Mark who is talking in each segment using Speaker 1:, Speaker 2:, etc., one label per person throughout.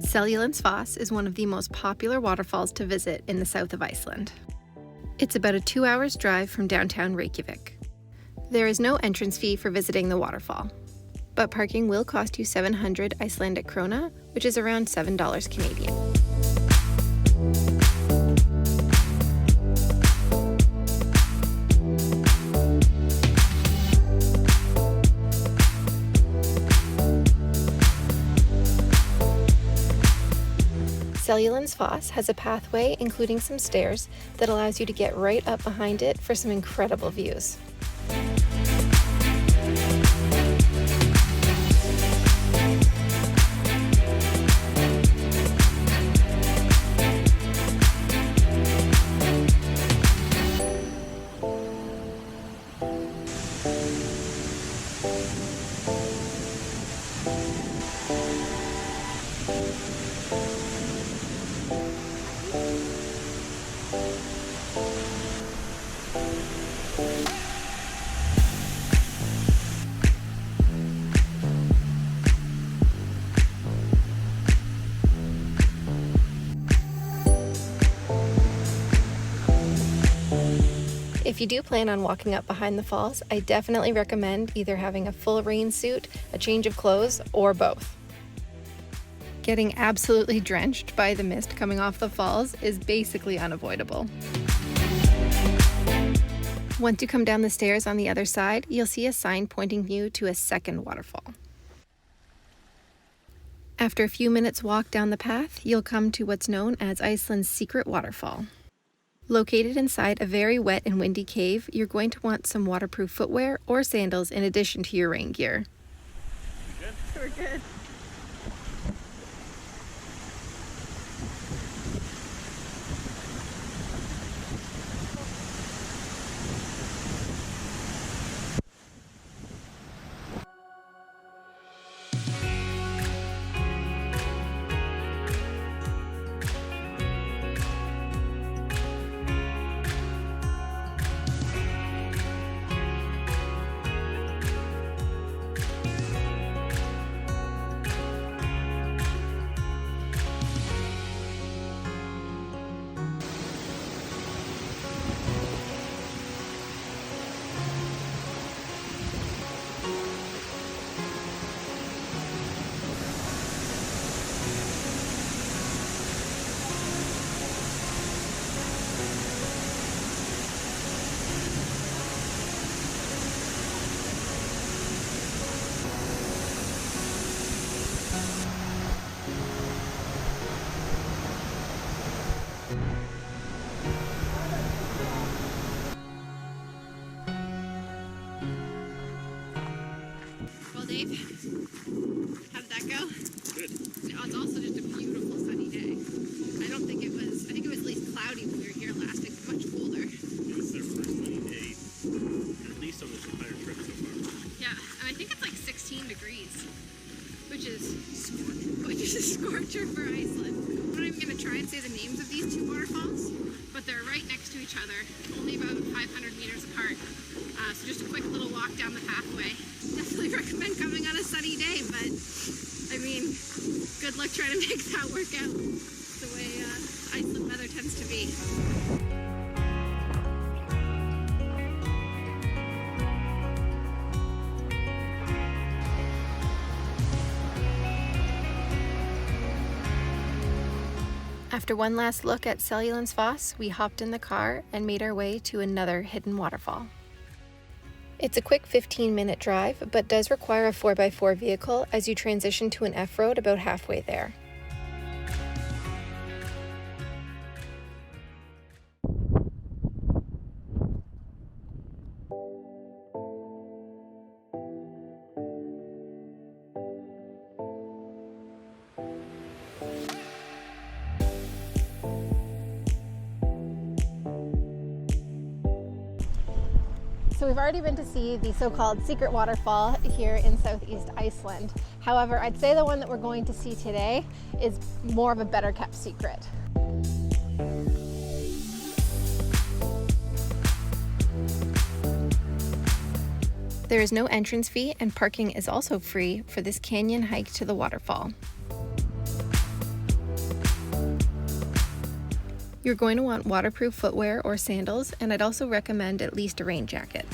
Speaker 1: Seljalandsfoss is one of the most popular waterfalls to visit in the south of Iceland. It's about a 2 hours drive from downtown Reykjavik. There is no entrance fee for visiting the waterfall, but parking will cost you 700 Icelandic krona, which is around $7 Canadian. Seljalandsfoss has a pathway including some stairs that allows you to get right up behind it for some incredible views. If you do plan on walking up behind the falls, I definitely recommend either having a full rain suit, a change of clothes, or both. Getting absolutely drenched by the mist coming off the falls is basically unavoidable. Once you come down the stairs on the other side, you'll see a sign pointing you to a second waterfall. After a few minutes walk down the path, you'll come to what's known as Iceland's secret waterfall. Located inside a very wet and windy cave, you're going to want some waterproof footwear or sandals in addition to your rain gear.
Speaker 2: You good?
Speaker 1: We're good. Dave, how did that go?
Speaker 2: Good.
Speaker 1: It's also just a beautiful sunny day. I think it was at least cloudy when we were here last. It's much colder.
Speaker 2: It was their first sunny day, at least on this entire trip so far.
Speaker 1: Yeah, and I think it's like 16 degrees, which is a scorcher for Iceland. I'm not even going to try and say the names of these two waterfalls, but they're right next to each other, only about 500 meters apart. So just a quick little walk down the pathway. Definitely recommend coming on a sunny day, but I mean, good luck trying to make that work out. It's the way Iceland weather tends to be. After one last look at Seljalandsfoss, we hopped in the car and made our way to another hidden waterfall. It's a quick 15-minute drive, but does require a 4x4 vehicle as you transition to an F-road about halfway there. So we've already been to see the so-called secret waterfall here in southeast Iceland. However, I'd say the one that we're going to see today is more of a better kept secret. There is no entrance fee, and parking is also free for this canyon hike to the waterfall. You're going to want waterproof footwear or sandals, and I'd also recommend at least a rain jacket.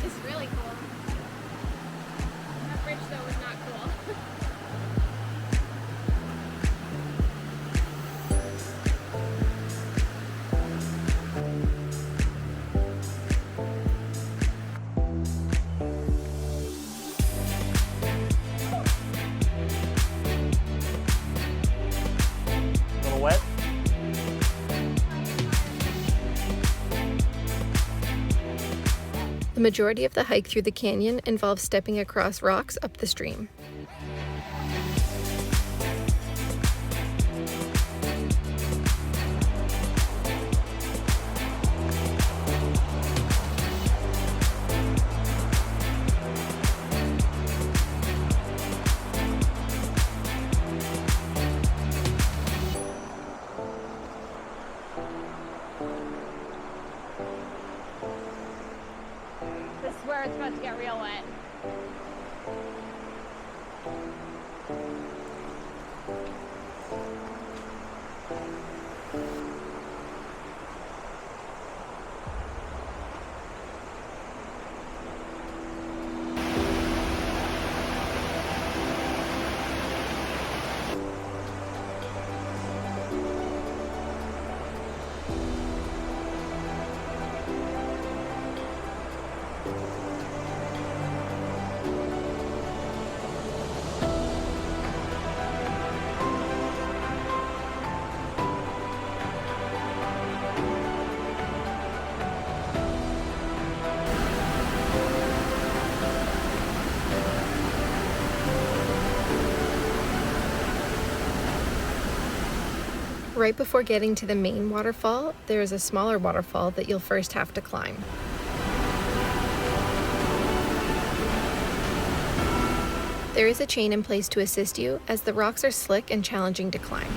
Speaker 1: It's really cool. That bridge though was not cool.
Speaker 2: A little wet?
Speaker 1: The majority of the hike through the canyon involves stepping across rocks up the stream. This is where it's about to get real wet. Right before getting to the main waterfall, there is a smaller waterfall that you'll first have to climb. There is a chain in place to assist you, as the rocks are slick and challenging to climb.